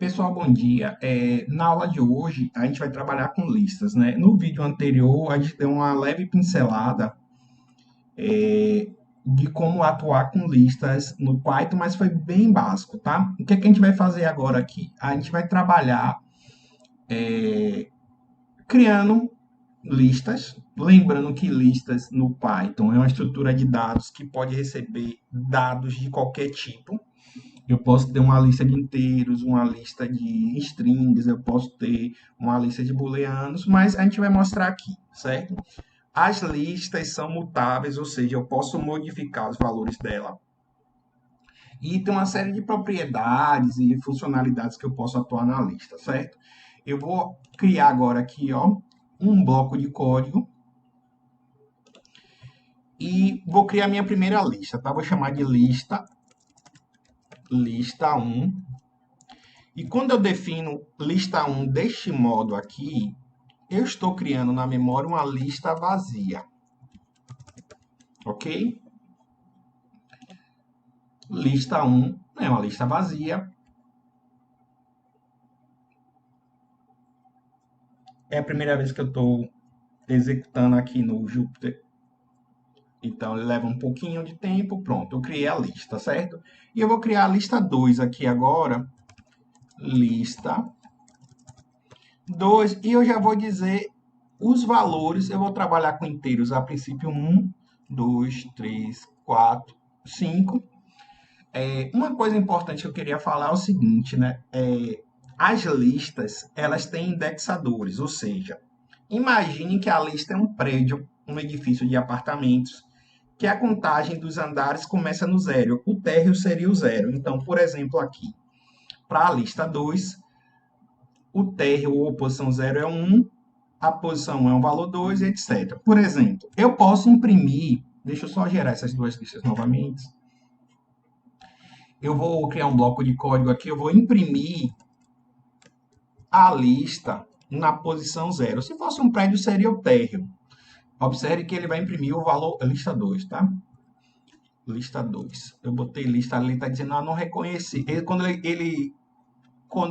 Pessoal, bom dia. Na aula de hoje, a gente vai trabalhar com listas, né? No vídeo anterior, a gente deu uma leve pincelada de como atuar com listas no Python, mas foi bem básico, tá? O que é que a gente vai fazer agora aqui? A gente vai trabalhar criando listas, lembrando que listas no Python é uma estrutura de dados que pode receber dados de qualquer tipo. Eu posso ter uma lista de inteiros, uma lista de strings, eu posso ter uma lista de booleanos, mas a gente vai mostrar aqui, certo? As listas são mutáveis, ou seja, eu posso modificar os valores dela. E tem uma série de propriedades e funcionalidades que eu posso atuar na lista, certo? Eu vou criar agora aqui, ó, um bloco de código e vou criar minha primeira lista, tá? Vou chamar de lista 1. E quando eu defino lista 1 deste modo aqui, eu estou criando na memória uma lista vazia. Ok? Lista 1 é uma lista vazia. É a primeira vez que eu estou executando aqui no Jupyter. Então, ele leva um pouquinho de tempo. Pronto, eu criei a lista, certo? E eu vou criar a lista 2 aqui agora. Lista 2. E eu já vou dizer os valores. Eu vou trabalhar com inteiros a princípio 1, 2, 3, 4, 5. Uma coisa importante que eu queria falar é o seguinte, né? As listas, elas têm indexadores, ou seja, imagine que a lista é um prédio, um edifício de apartamentos, que a contagem dos andares começa no zero. O térreo seria o zero. Então, por exemplo, aqui, para a lista 2, o térreo ou posição zero é 1, a posição 1 é um valor 2, etc. Por exemplo, eu posso imprimir, deixa eu só gerar essas duas listas novamente. Eu vou criar um bloco de código aqui, eu vou imprimir a lista na posição zero. Se fosse um prédio, seria o térreo. Observe que ele vai imprimir o valor, lista 2, tá? Lista 2. Eu botei lista ali, está dizendo, não reconheci. Quando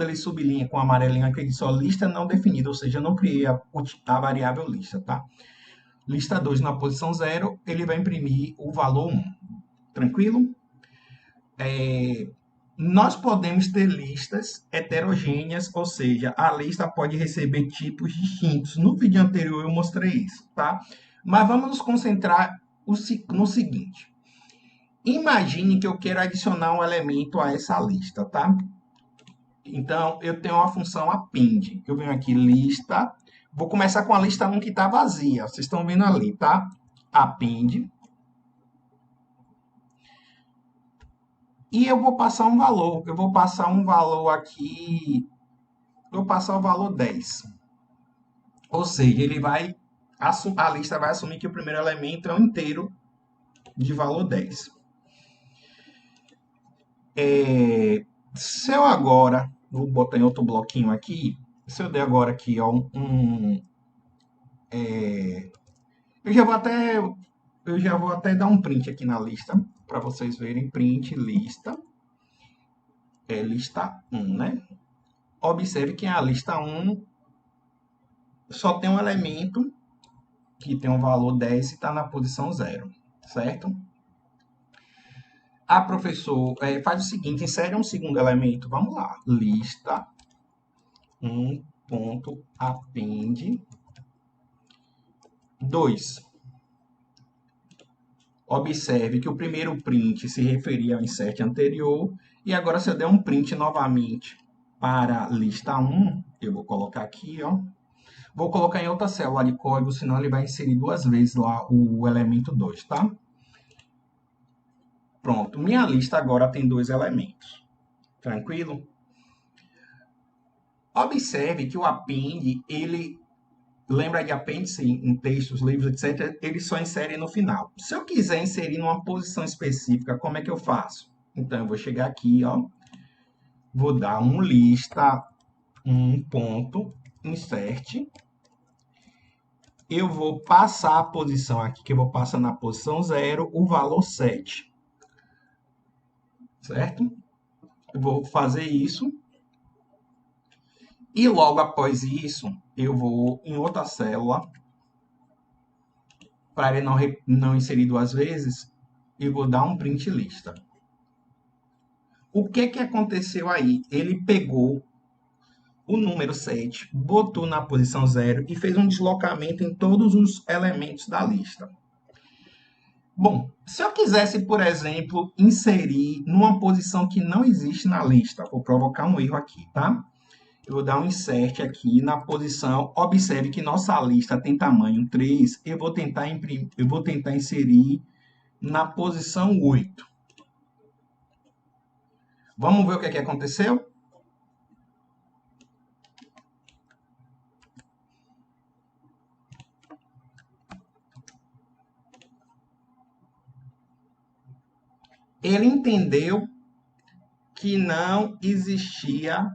ele sublinha com amarelinho aqui, diz só lista não definida, ou seja, eu não criei a variável lista, tá? Lista 2 na posição zero, ele vai imprimir o valor 1. Tranquilo? Nós podemos ter listas heterogêneas, ou seja, a lista pode receber tipos distintos. No vídeo anterior eu mostrei isso, tá? Mas vamos nos concentrar no seguinte. Imagine que eu quero adicionar um elemento a essa lista, tá? Então, eu tenho uma função append. Eu venho aqui, lista. Vou começar com a lista 1 que está vazia. Vocês estão vendo ali, tá? Append. E eu vou passar um valor. Eu vou passar um valor aqui. Vou passar o valor 10. Ou seja, a lista vai assumir que o primeiro elemento é um inteiro de valor 10. Se eu agora, vou botar em outro bloquinho aqui, se eu der agora aqui, ó, eu já vou até dar um print aqui na lista, para vocês verem, print lista, lista 1, né? Observe que a lista 1 só tem um elemento que tem um valor 10 e está na posição 0, certo? Professor, faz o seguinte, insere um segundo elemento. Vamos lá. Lista 1.append 2. Observe que o primeiro print se referia ao insert anterior. E agora, se eu der um print novamente para a lista 1, eu vou colocar aqui, ó. Vou colocar em outra célula de código, senão ele vai inserir duas vezes lá o elemento 2, tá? Pronto, minha lista agora tem 2 elementos. Tranquilo? Observe que o append, ele lembra de apêndice em textos, livros, etc., ele só insere no final. Se eu quiser inserir numa posição específica, como é que eu faço? Então, eu vou chegar aqui, ó, vou dar um lista, insert, eu vou passar a posição aqui, que eu vou passar na posição 0, o valor 7. Certo? Eu vou fazer isso. E logo após isso, eu vou em outra célula, para ele não inserir duas vezes, e vou dar um print lista. O que que aconteceu aí? Ele pegou o número 7, botou na posição 0 e fez um deslocamento em todos os elementos da lista. Bom, se eu quisesse, por exemplo, inserir numa posição que não existe na lista, vou provocar um erro aqui, tá? Eu vou dar um insert aqui na posição. Observe que nossa lista tem tamanho 3. Eu vou tentar inserir na posição 8. Vamos ver o que é que aconteceu? Ele entendeu que não existia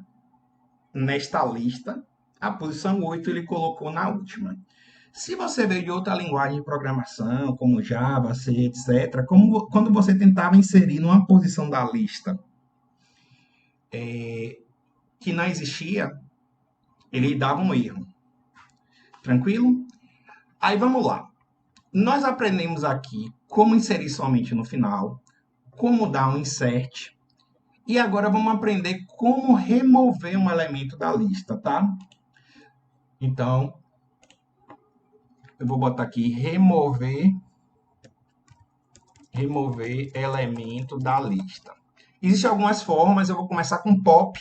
nesta lista a posição 8, ele colocou na última. Se você veio de outra linguagem de programação, como Java, C, etc., quando você tentava inserir numa posição da lista que não existia, ele dava um erro. Tranquilo? Aí vamos lá. Nós aprendemos aqui como inserir somente no final, como dar um insert, e agora vamos aprender como remover um elemento da lista, tá? Então, eu vou botar aqui remover elemento da lista. Existem algumas formas, eu vou começar com pop,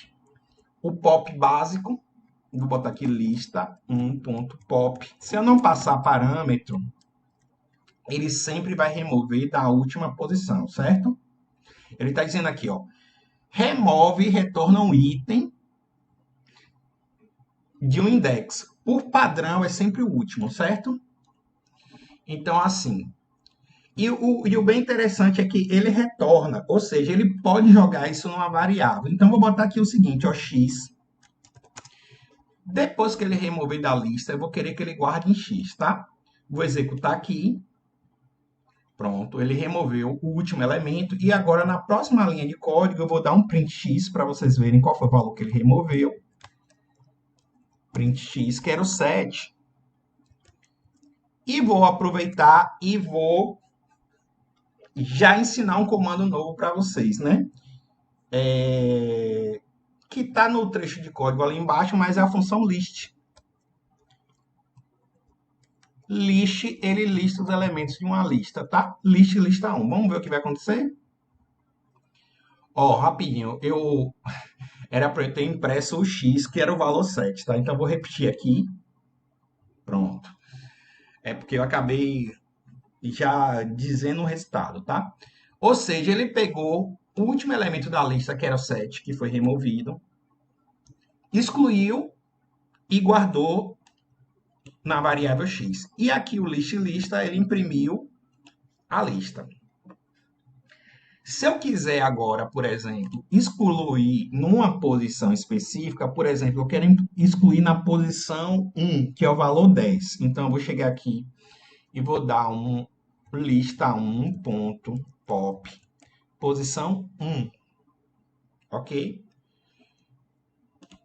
o pop básico, vou botar aqui lista 1.pop. Se eu não passar parâmetro, ele sempre vai remover da última posição, certo? Ele está dizendo aqui, ó, remove e retorna um item de um index. Por padrão, é sempre o último, certo? Então, assim, e o bem interessante é que ele retorna, ou seja, ele pode jogar isso numa variável. Então, vou botar aqui o seguinte, ó, x. Depois que ele remover da lista, eu vou querer que ele guarde em x, tá? Vou executar aqui. Pronto, ele removeu o último elemento. E agora, na próxima linha de código, eu vou dar um print x para vocês verem qual foi o valor que ele removeu. Print x, que era o 7. E vou aproveitar e vou já ensinar um comando novo para vocês, né? Que está no trecho de código ali embaixo, mas é a função list. List, ele lista os elementos de uma lista, tá? List, lista 1. Vamos ver o que vai acontecer? Ó, rapidinho, era para eu ter impresso o x, que era o valor 7, tá? Então, eu vou repetir aqui. Pronto. É porque eu acabei já dizendo o resultado, tá? Ou seja, ele pegou o último elemento da lista, que era o 7, que foi removido, excluiu e guardou na variável x. E aqui o lista, ele imprimiu a lista. Se eu quiser agora, por exemplo, excluir numa posição específica, por exemplo, eu quero excluir na posição 1, que é o valor 10. Então, eu vou chegar aqui e vou dar um lista 1.pop, posição 1. Ok?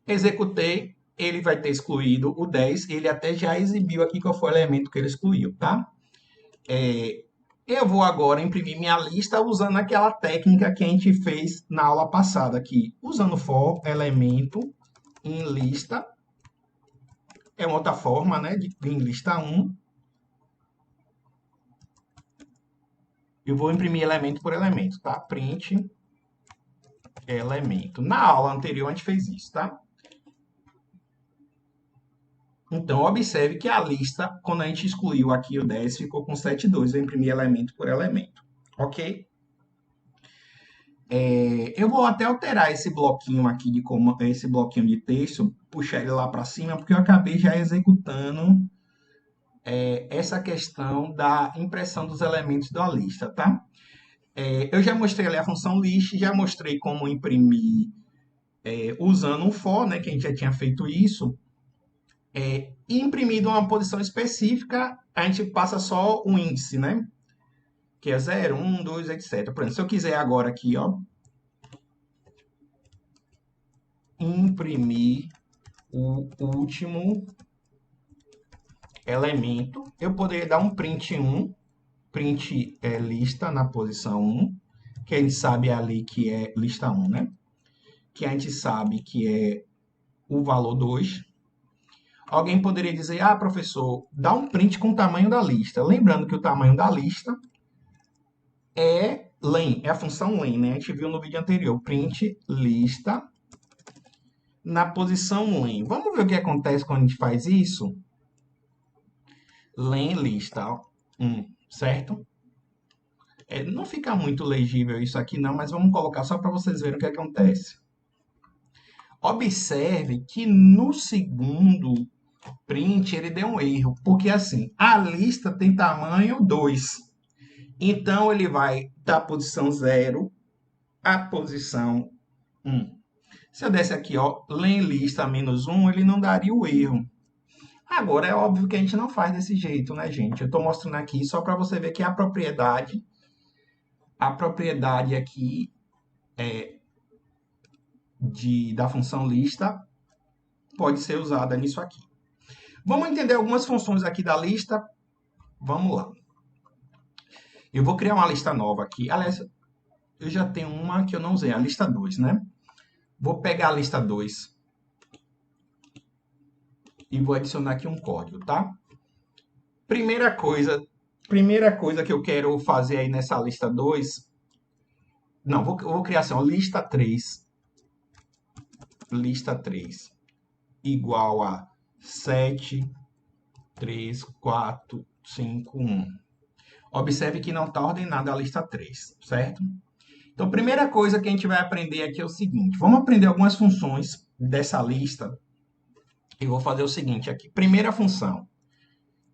Executei, ele vai ter excluído o 10. Ele até já exibiu aqui qual foi o elemento que ele excluiu, tá? Eu vou agora imprimir minha lista usando aquela técnica que a gente fez na aula passada aqui. Usando for elemento em lista. É uma outra forma, né, de em lista 1. Eu vou imprimir elemento por elemento, tá? Print elemento. Na aula anterior a gente fez isso, tá? Então, observe que a lista, quando a gente excluiu aqui o 10, ficou com 7,2. Eu imprimi elemento por elemento. Ok? Eu vou até alterar esse bloquinho aqui esse bloquinho de texto, puxar ele lá para cima, porque eu acabei já executando essa questão da impressão dos elementos da lista, tá? Eu já mostrei ali a função list, já mostrei como imprimir usando um for, né, que a gente já tinha feito isso. E imprimido uma posição específica, a gente passa só o índice, né? Que é 0, 1, 2, etc. Por exemplo, se eu quiser agora aqui, ó, imprimir o último elemento. Eu poderia dar um print 1, print lista na posição 1, que a gente sabe ali que é lista 1, né? Que a gente sabe que é o valor 2. Alguém poderia dizer, ah, professor, dá um print com o tamanho da lista. Lembrando que o tamanho da lista é len, é a função len, né? A gente viu no vídeo anterior, print lista na posição len. Vamos ver o que acontece quando a gente faz isso? Len lista 1, certo? Não fica muito legível isso aqui não, mas vamos colocar só para vocês verem o que acontece. Observe que no segundo print ele deu um erro, porque assim, a lista tem tamanho 2. Então ele vai da posição 0 à posição 1. Se eu desse aqui, ó, len lista menos 1, ele não daria o erro. Agora, é óbvio que a gente não faz desse jeito, né, gente? Eu estou mostrando aqui só para você ver que a propriedade aqui da função lista pode ser usada nisso aqui. Vamos entender algumas funções aqui da lista? Vamos lá. Eu vou criar uma lista nova aqui. Aliás, eu já tenho uma que eu não usei, a lista 2, né? Vou pegar a lista 2 e vou adicionar aqui um código, tá? Primeira coisa que eu quero fazer aí nessa lista 2... Não, vou criar assim, ó, lista 3 igual a 7, 3, 4, 5, 1. Observe que não está ordenada a lista 3, certo? Então, a primeira coisa que a gente vai aprender aqui é o seguinte. Vamos aprender algumas funções dessa lista. Eu vou fazer o seguinte aqui. Primeira função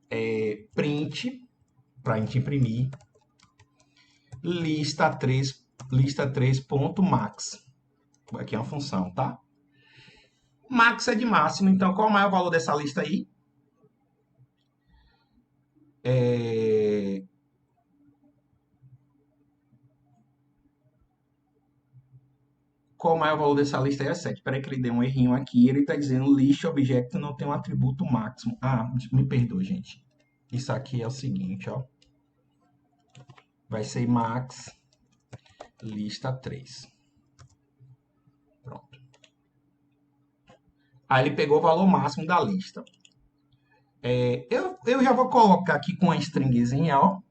é print, para a gente imprimir, lista 3.max. Aqui é uma função, tá? Max é de máximo, então qual é o maior valor dessa lista aí? Qual o maior valor dessa lista aí? É 7. Espera aí que ele deu um errinho aqui. Ele está dizendo list object não tem um atributo máximo. Ah, me perdoe, gente. Isso aqui é o seguinte, ó. Vai ser max lista 3. Pronto. Aí ele pegou o valor máximo da lista. Eu já vou colocar aqui com a stringzinha, ó.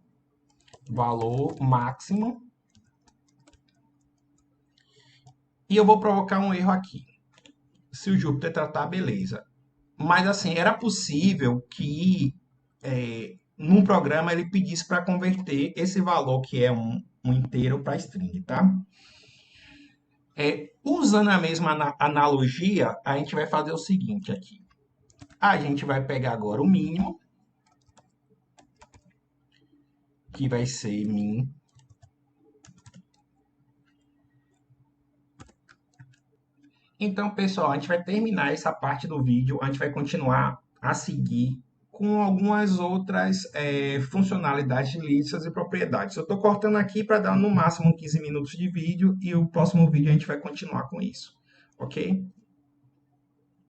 Valor máximo. E eu vou provocar um erro aqui. Se o Jupyter tratar, beleza. Mas assim, era possível que num programa ele pedisse para converter esse valor que é um inteiro para string, tá? Usando a mesma analogia, a gente vai fazer o seguinte aqui. A gente vai pegar agora o mínimo, que vai ser min. Então, pessoal, a gente vai terminar essa parte do vídeo, a gente vai continuar a seguir com algumas outras funcionalidades de listas e propriedades. Eu estou cortando aqui para dar no máximo 15 minutos de vídeo e o próximo vídeo a gente vai continuar com isso, ok?